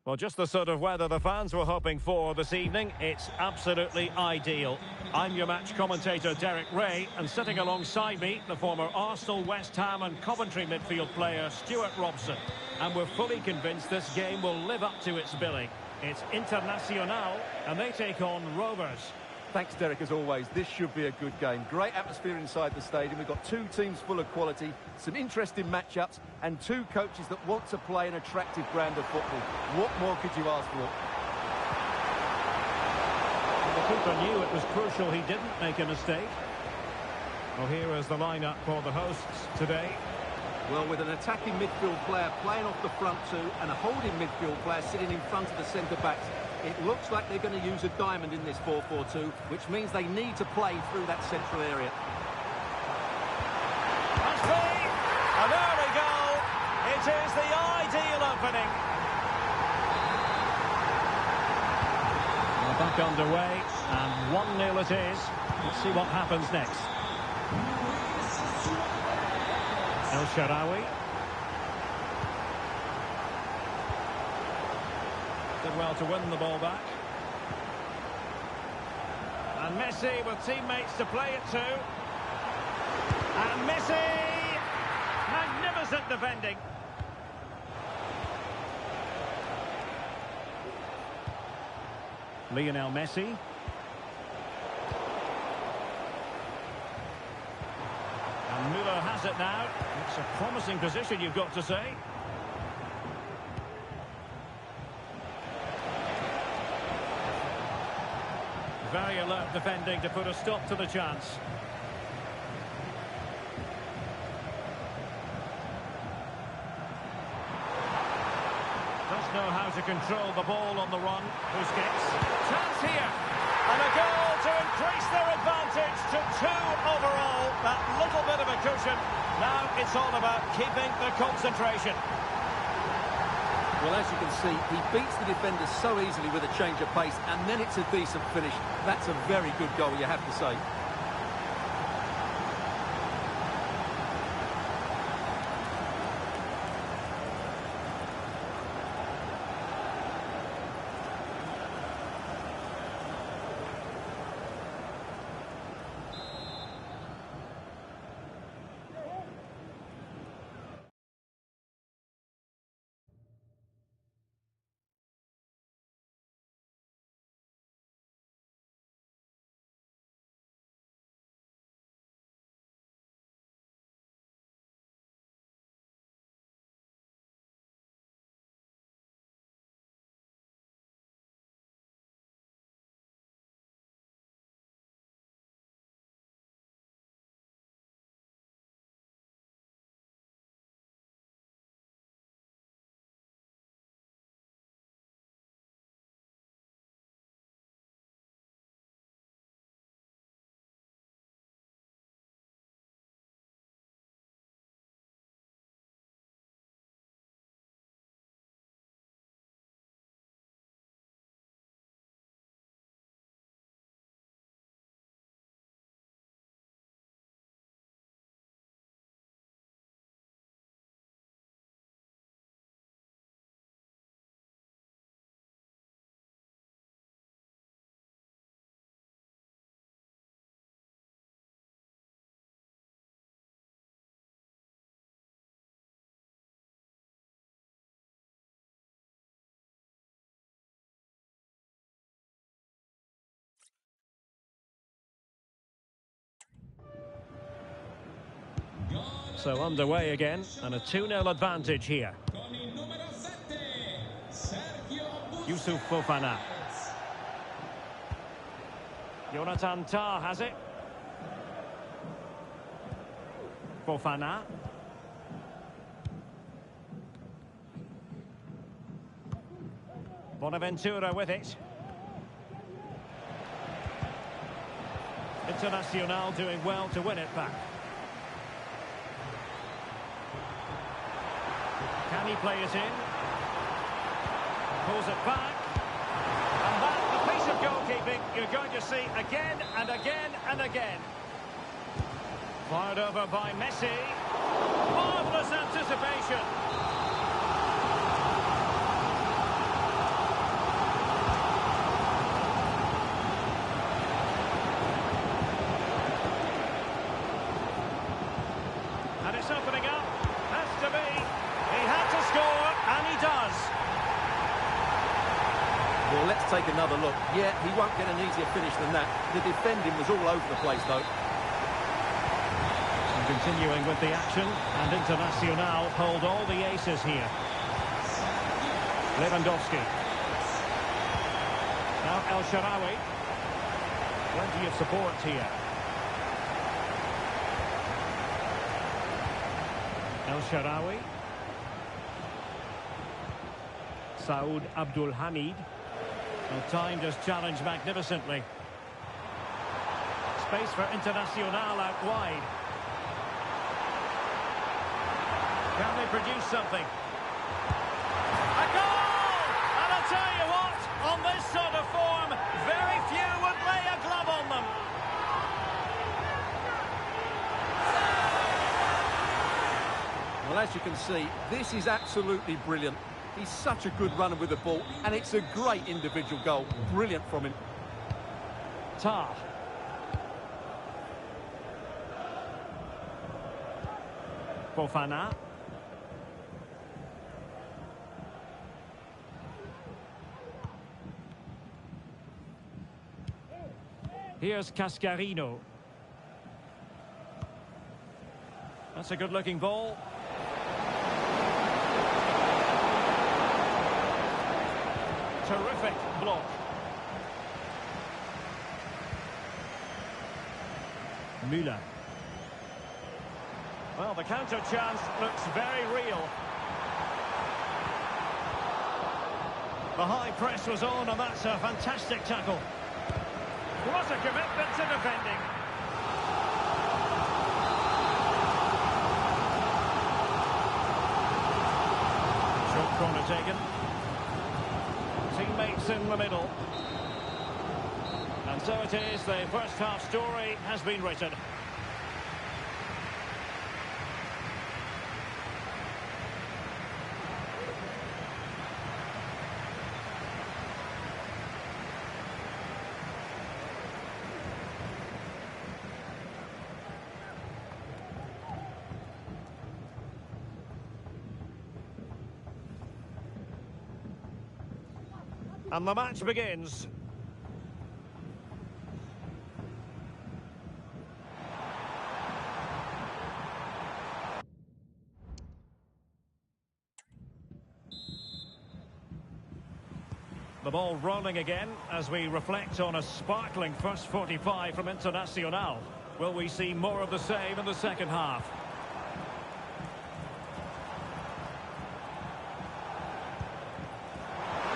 Well, just the sort of weather the fans were hoping for this evening. It's absolutely ideal. I'm your match commentator, Derek Ray, and sitting alongside me, the former Arsenal, West Ham and Coventry midfield player, Stuart Robson. And we're fully convinced this game will live up to its billing. It's Internacional, and they take on Rovers. Thanks, Derek, as always. This should be a good game. Great atmosphere inside the stadium. We've got two teams full of quality, some interesting matchups, and two coaches that want to play an attractive brand of football. What more could you ask for? The keeper knew it was crucial he didn't make a mistake. Well, here is the lineup for the hosts today. Well, with an attacking midfield player playing off the front two and a holding midfield player sitting in front of the centre-backs, it looks like they're going to use a diamond in this 4-4-2, which means they need to play through that central area. Ashby! An early goal! It is the ideal opening. We're back underway, and 1-0 it is. Let's see what happens next. El Shaarawy. Did well to win the ball back. And Messi with teammates to play it to. And Messi! Magnificent defending. Lionel Messi. And Müller has it now. It's a promising position, you've got to say. Very alert defending to put a stop to the chance. Does know how to control the ball on the run. Busquets. Chance here. And a goal to increase their advantage to 2 overall. That little bit of a cushion. Now it's all about keeping the concentration. Well, as you can see, he beats the defenders so easily with a change of pace, and then it's a decent finish. That's a very good goal, you have to say. So underway again, and a 2-0 advantage here. Youssouf Fofana. Jonathan Tah has it. Fofana. Bonaventura with it. Internacional doing well to win it back. Can he play it in? Pulls it back. And that's the piece of goalkeeping you're going to see again and again and again. Fired over by Messi. Marvellous anticipation. take another look. Yeah, he won't get an easier finish than that. The defending was all over the place, though. And continuing with the action, and Internacional hold all the aces here. Lewandowski. Now El Shaarawy. Plenty of support here. El Shaarawy. Saud Abdul Hamid. Well, timed his challenge magnificently. Space for Internacional out wide. Can they produce something? A goal! And I'll tell you what, on this sort of form, very few would lay a glove on them. Well, as you can see, this is absolutely brilliant. He's such a good runner with the ball, and it's a great individual goal. Brilliant from him. Tah. Fofana. Here's Cascarino. That's a good-looking ball. Terrific block. Müller. Well, the counter chance looks very real. The high press was on, and that's a fantastic tackle. What a commitment to defending. Short corner taken. Teammates in the middle. And so it is, the first half story has been written. And the match begins. The ball rolling again as we reflect on a sparkling first 45 from Internacional. Will we see more of the same in the second half?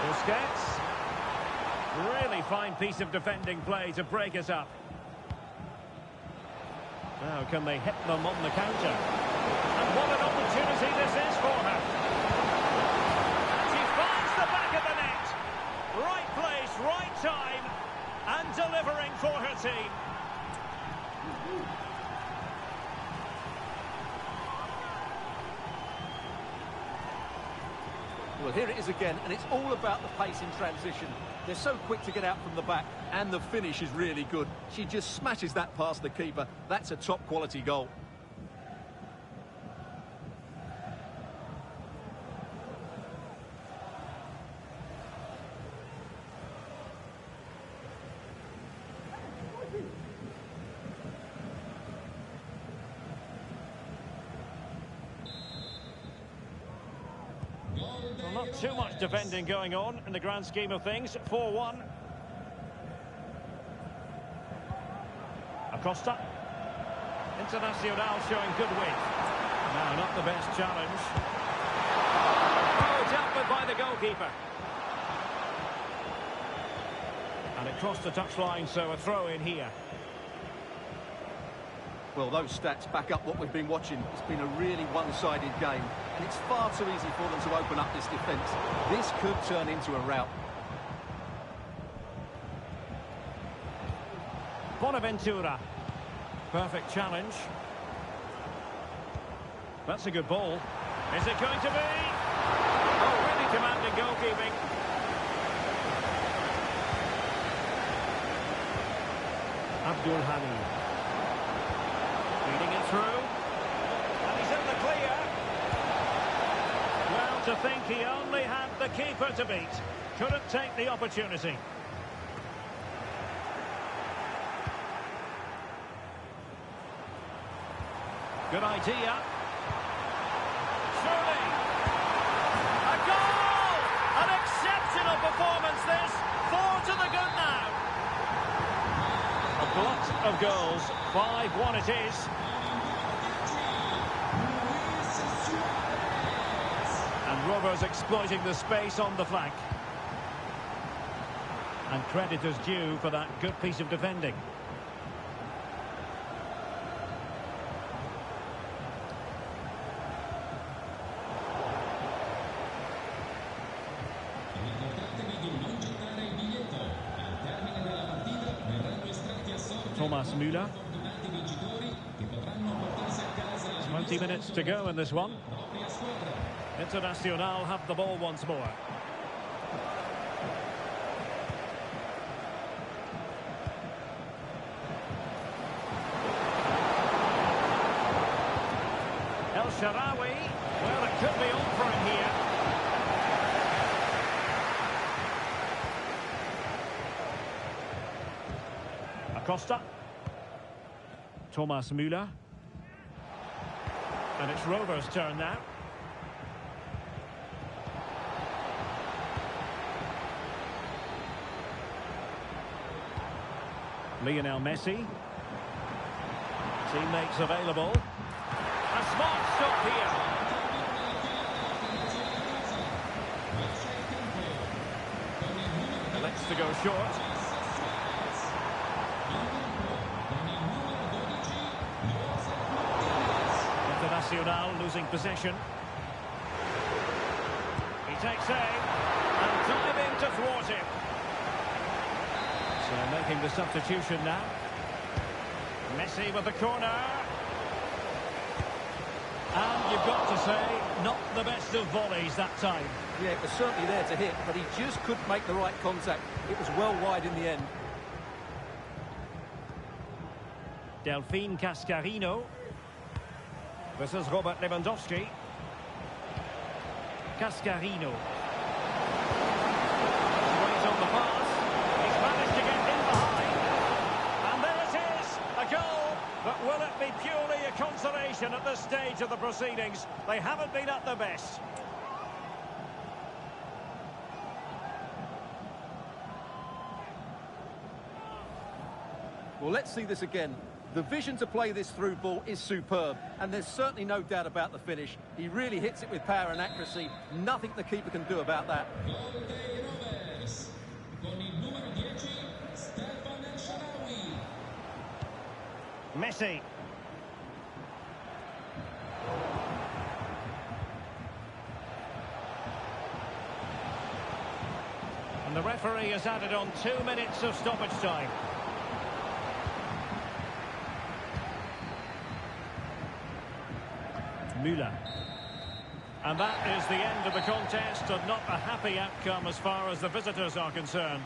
Busquets. Really fine piece of defending play to break us up. Now can they hit them on the counter? And what an opportunity this is for her. And she finds the back of the net. Right place, right time, and delivering for her team. Well, here it is again, and it's all about the pace in transition. They're so quick to get out from the back, and the finish is really good. She just smashes that past the keeper. That's a top-quality goal. Well, not too much defending going on in the grand scheme of things. 4-1. Acosta. Internacional showing good width. No, not the best challenge. Oh, dealt with by the goalkeeper. And it crossed the touchline, so a throw in here. Well, those stats back up what we've been watching. It's been a really one-sided game, and it's far too easy for them to open up this defence. This could turn into a rout. Bonaventura. Perfect challenge. That's a good ball. Is it going to be? Oh, really commanding goalkeeping. Abdul Hamid. Feeding it through. And he's in the clear. Well, to think he only had the keeper to beat. Couldn't take the opportunity. Good idea. Surely. A goal! An exceptional performance this. 4 to the good now. A glut of goals. 5-1 it is. And Rovers exploiting the space on the flank. And credit is due for that good piece of defending. Thomas Müller. 20 minutes to go in this one. Internacional have the ball once more. El Shaarawy. Well, it could be on for him here. Acosta. Thomas Müller. And it's Rovers' turn now. Lionel Messi. Teammates available. A smart stop here. Elects to go short. Internacional losing possession. He takes aim and diving to thwart him. So making the substitution now. Messi with the corner. And you've got to say, not the best of volleys that time. Yeah, it was certainly there to hit, but he just couldn't make the right contact. It was well wide in the end. Delphine Cascarino. This is Robert Lewandowski. Cascarino. Waits on the pass. He's managed to get in behind. And there it is, a goal. But will it be purely a consolation at this stage of the proceedings? They haven't been at their best. Well, let's see this again. The vision to play this through ball is superb, and there's certainly no doubt about the finish. He really hits it with power and accuracy. Nothing the keeper can do about that. Messi. And the referee has added on 2 minutes of stoppage time. Müller. And that is the end of the contest, and not a happy outcome as far as the visitors are concerned.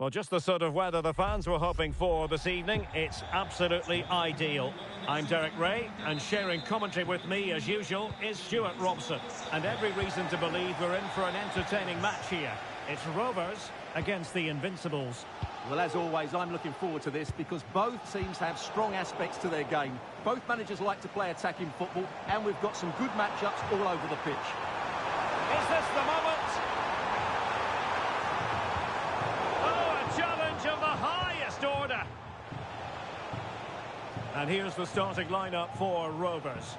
Well, just the sort of weather the fans were hoping for this evening. It's absolutely ideal. I'm Derek Ray, and sharing commentary with me, as usual, is Stuart Robson. And every reason to believe we're in for an entertaining match here. It's Rovers against the Invincibles. Well, as always, I'm looking forward to this because both teams have strong aspects to their game. Both managers like to play attacking football, and we've got some good matchups all over the pitch. Is this the moment? Of the highest order. And here's the starting lineup for Rovers.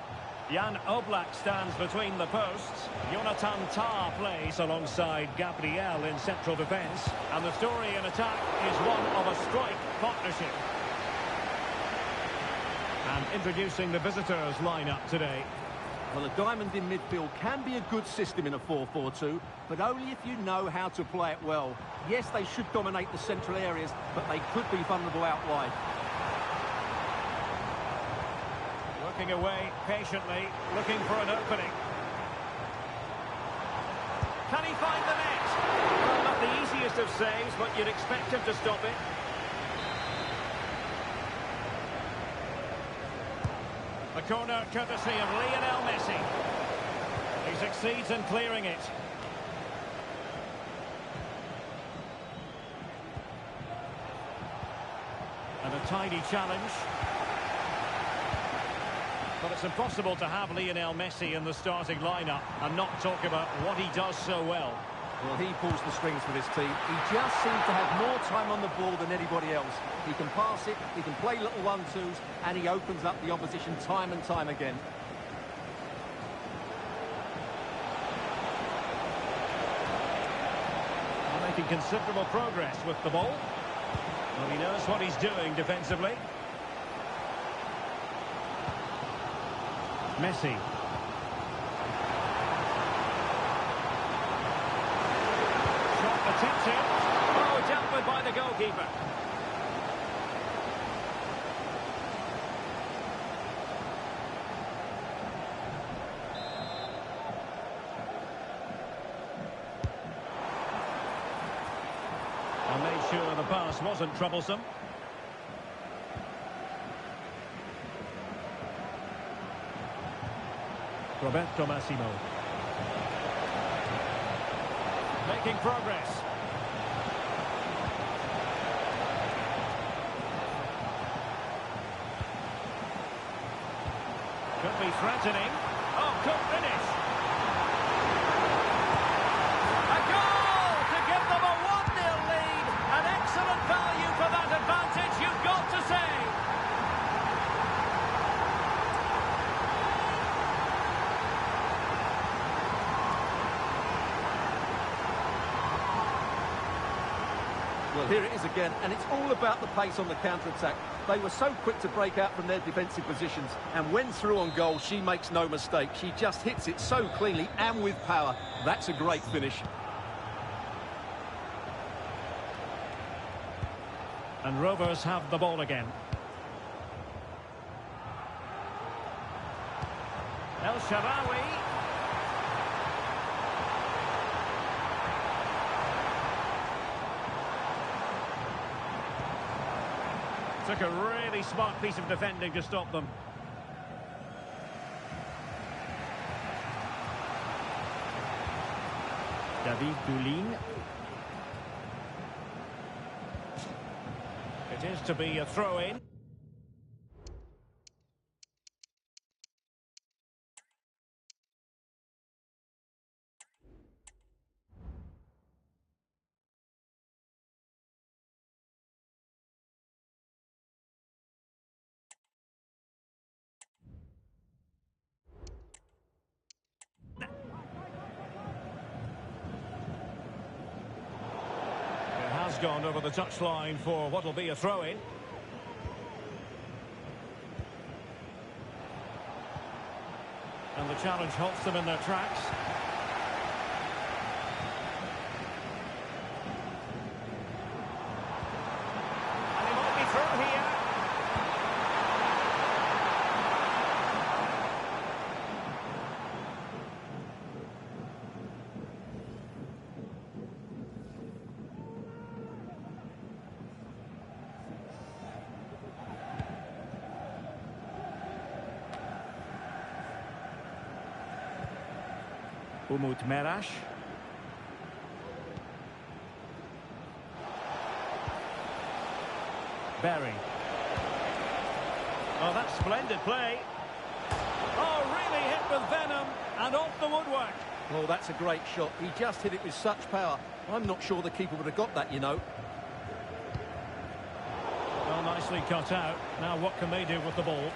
Jan Oblak stands between the posts. Jonathan Tah plays alongside Gabriel in central defence. And the story in attack is one of a strike partnership. And introducing the visitors lineup today. Well, a diamond in midfield can be a good system in a 4-4-2, but only if you know how to play it well. Yes, they should dominate the central areas, but they could be vulnerable out wide. Working away patiently, looking for an opening. Can he find the net? Well, not the easiest of saves, but you'd expect him to stop it. The corner courtesy of Lionel Messi. He succeeds in clearing it. And a tidy challenge. But it's impossible to have Lionel Messi in the starting lineup and not talk about what he does so well. Well, he pulls the strings for this team. He just seems to have more time on the ball than anybody else. He can pass it, he can play little 1-2s, and he opens up the opposition time and time again. They're making considerable progress with the ball. Well, he knows what he's doing defensively. Messi. Attempted. Oh, dealt with by the goalkeeper. And made sure the pass wasn't troublesome. Roberto Massimo. Making progress. Could be threatening. Oh, could finish. A goal to give them a 1-0 lead. An excellent value for that advantage, you've got to say. Well, here it is again, and it's all about the pace on the counter-attack. They were so quick to break out from their defensive positions, and when through on goal, she makes no mistake. She just hits it so cleanly and with power. That's a great finish. And Rovers have the ball again. El Shaarawy. Took a really smart piece of defending to stop them. David Doulin. It is to be a throw-in. Has gone over the touchline for what will be a throw-in. And the challenge halts them in their tracks. And he might be through here. Umut Merash. Berry. Oh, that's splendid play. Oh, really hit with venom and off the woodwork. Well, that's a great shot. He just hit it with such power. I'm not sure the keeper would have got that, you know. Well, nicely cut out. Now what can they do with the ball?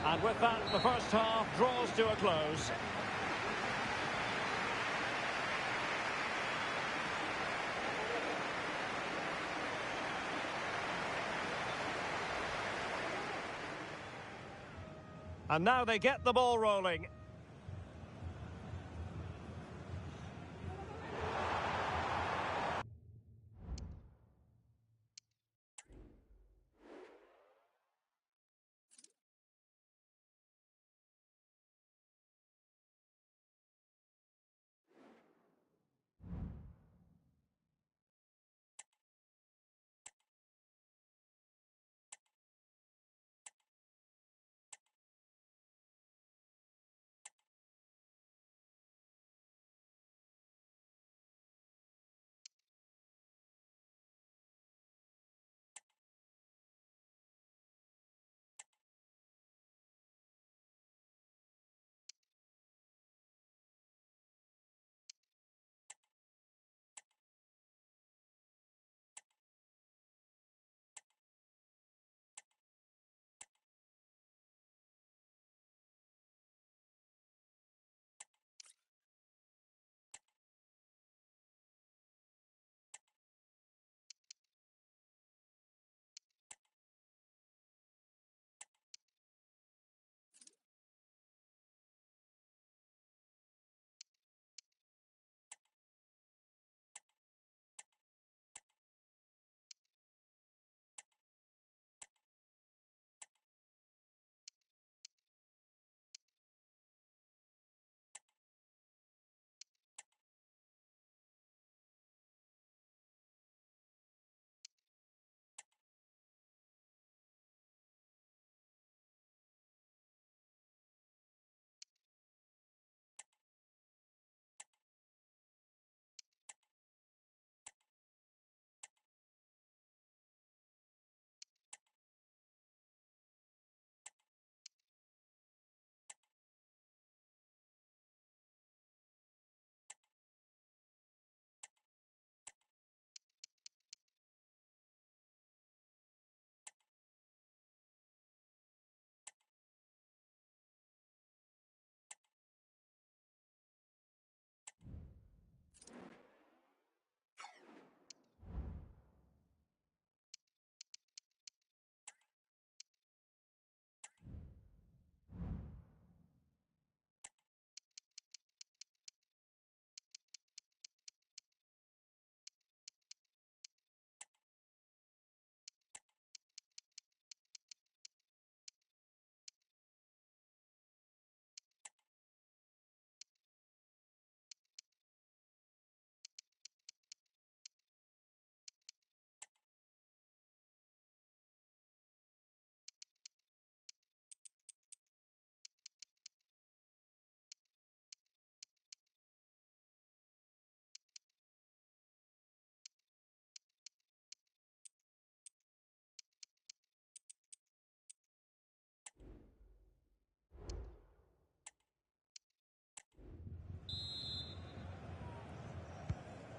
And with that, the first half draws to a close. And now they get the ball rolling.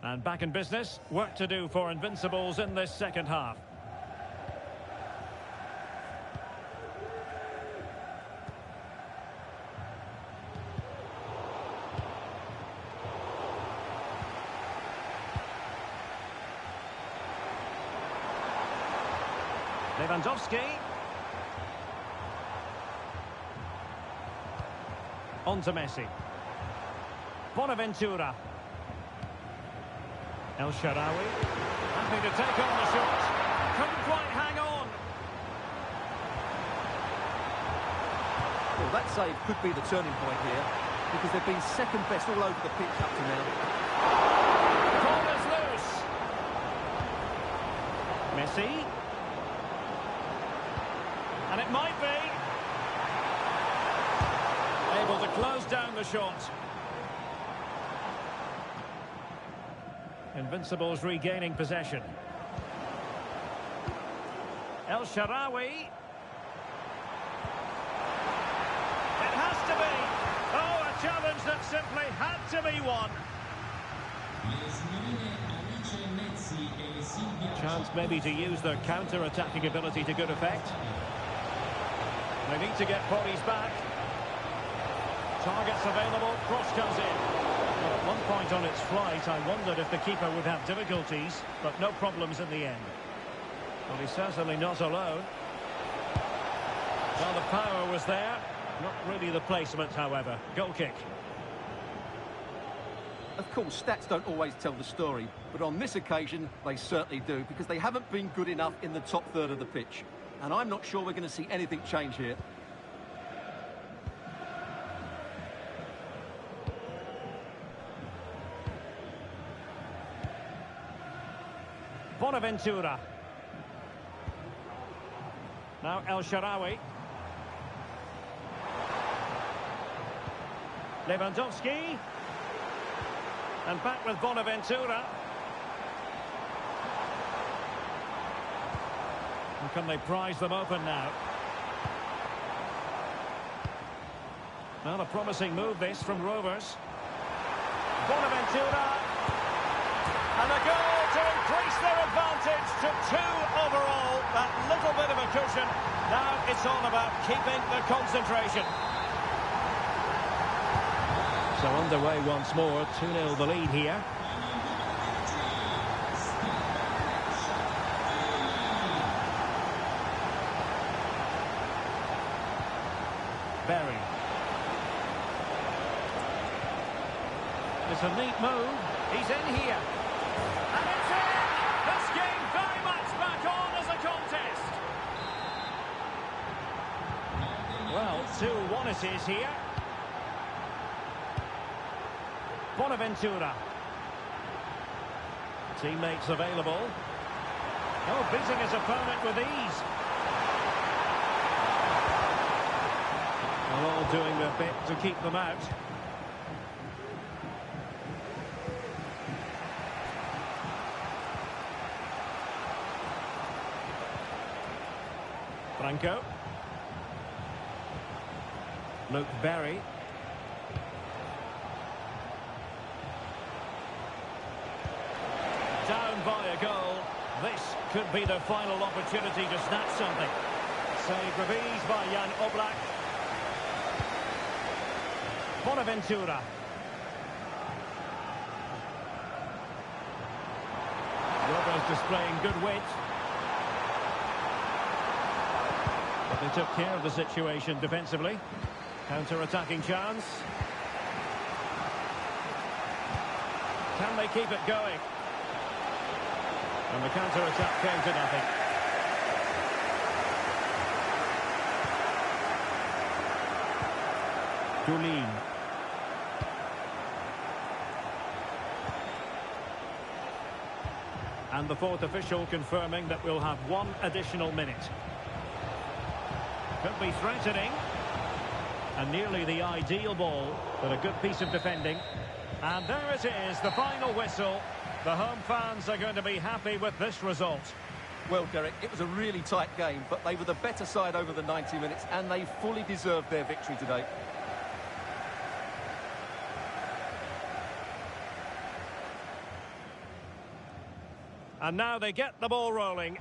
And back in business, work to do for Invincibles in this second half. Lewandowski. On to Messi. Bonaventura. El Shaarawy. Happy to take on the shot. Couldn't quite hang on. Well, that save could be the turning point here, because they've been second best all over the pitch up to now. Ball is loose. Messi. And it might be. Close down the shot. Invincibles regaining possession. El Shaarawy. It has to be. Oh, a challenge that simply had to be won. Chance maybe to use their counter-attacking ability to good effect. They need to get bodies back. Targets available, cross comes in. Well, at one point on its flight, I wondered if the keeper would have difficulties, but no problems in the end. Well, he's certainly not alone. Well, the power was there. Not really the placement, however. Goal kick. Of course, stats don't always tell the story, but on this occasion, they certainly do, because they haven't been good enough in the top third of the pitch. And I'm not sure we're going to see anything change here. Bonaventura. Now El Shaarawy. Lewandowski. And back with Bonaventura. And can they prize them open now? Well, a promising move this from Rovers. Bonaventura. And a goal to increase their advantage to 2 overall. That little bit of a cushion. Now it's all about keeping the concentration. So underway once more, 2-0 the lead here. Berry. It's a neat move. He's in here. And it's in! This game very much back on as a contest. Well, 2-1 it is here. Bonaventura. Teammates available. Oh, beating his opponent with ease. Well, all doing their bit to keep them out. Franco. Luke Berry. Down by a goal. This could be the final opportunity to snatch something. Save revised by Jan Oblak. Bonaventura. Rovers displaying good wit. But they took care of the situation defensively. Counter-attacking chance. Can they keep it going? And the counter-attack came to nothing. Dulin. And the fourth official confirming that we'll have 1 additional minute. Could be threatening. And nearly the ideal ball, but a good piece of defending. And there it is, the final whistle. The home fans are going to be happy with this result. Well, Derek, it was a really tight game, but they were the better side over the 90 minutes, and they fully deserved their victory today. And now they get the ball rolling.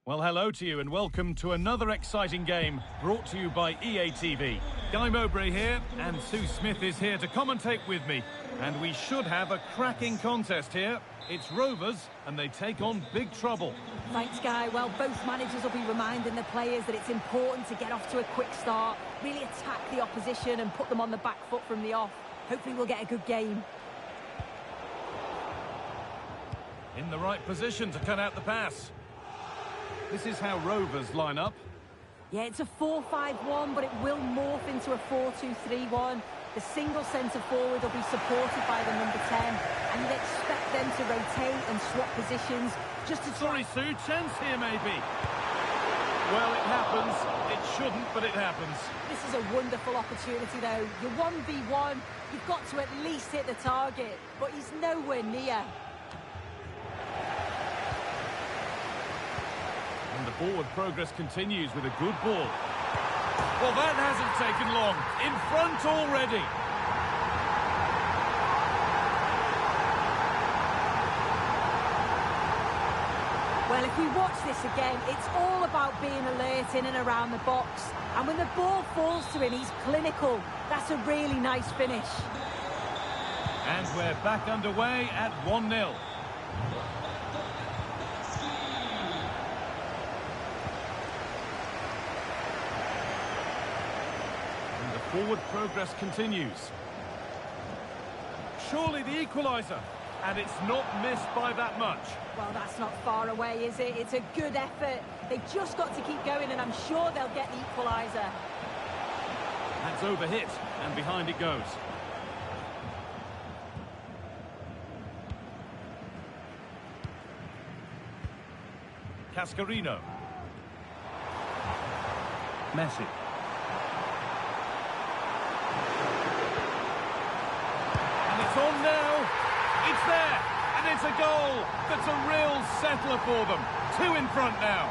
Well, hello to you and welcome to another exciting game brought to you by EA TV. Guy Mowbray here, and Sue Smith is here to commentate with me. And we should have a cracking contest here. It's Rovers, and they take on big trouble. Thanks, Guy. Well, both managers will be reminding the players that it's important to get off to a quick start, really attack the opposition and put them on the back foot from the off. Hopefully we'll get a good game. In the right position to cut out the pass. This is how Rovers line up. Yeah, it's a 4-5-1, but it will morph into a 4-2-3-1. The single centre-forward will be supported by the number 10, and you'd expect them to rotate and swap positions just to try... Sorry, Sue, chance here maybe. Well, it happens. It shouldn't, but it happens. This is a wonderful opportunity, though. You're 1v1, you've got to at least hit the target, but he's nowhere near. And the forward progress continues with a good ball. Well, that hasn't taken long. In front already. Well, if we watch this again, it's all about being alert in and around the box. And when the ball falls to him, he's clinical. That's a really nice finish. And we're back underway at 1-0. Forward progress continues. Surely the equaliser. And it's not missed by that much. Well, that's not far away, is it? It's a good effort. They've just got to keep going, and I'm sure they'll get the equaliser. That's overhit, and behind it goes. Cascarino. Messi. On now, it's there, and it's a goal. That's a real settler for them. 2 in front now.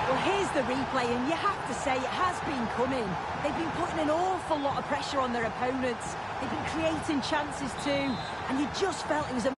Well, here's the replay, and you have to say it has been coming. They've been putting an awful lot of pressure on their opponents. They've been creating chances too, and you just felt it was a...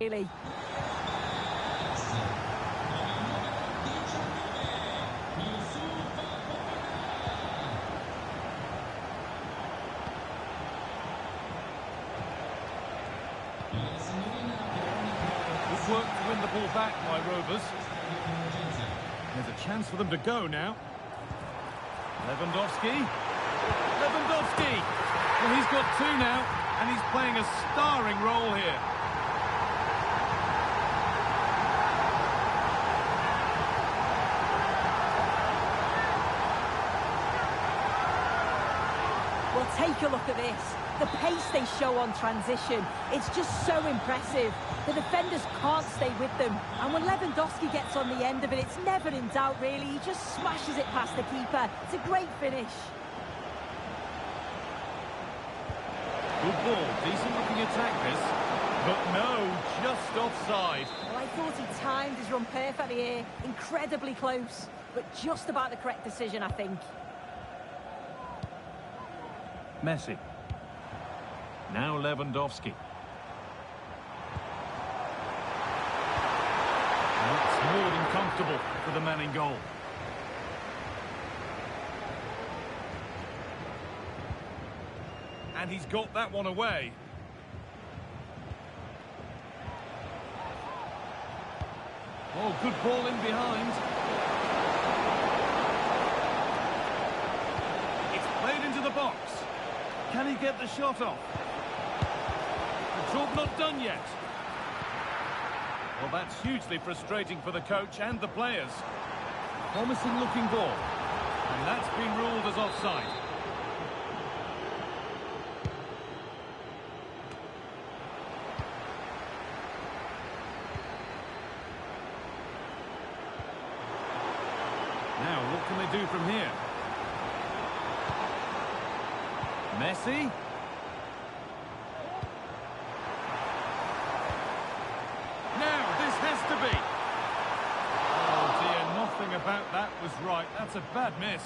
Really. Good work to win the ball back by Rovers. There's a chance for them to go now. Lewandowski. Lewandowski! Well, he's got 2 now, and he's playing a starring role here. Well, take a look at this. The pace they show on transition, it's just so impressive. The defenders can't stay with them. And when Lewandowski gets on the end of it, it's never in doubt, really. He just smashes it past the keeper. It's a great finish. Good ball, decent looking attack this. But no, just offside. Well, I thought he timed his run perfectly here. Incredibly close, but just about the correct decision, I think. Messi. Now Lewandowski. That's more than comfortable for the man in goal. And he's got that one away. Oh, good ball in behind. It's played into the box. Can he get the shot off? The job not done yet. Well, that's hugely frustrating for the coach and the players. Promising looking ball. And that's been ruled as offside. Now, what can they do from here? Messi. Now, this has to be. Oh dear, nothing about that was right. That's a bad miss.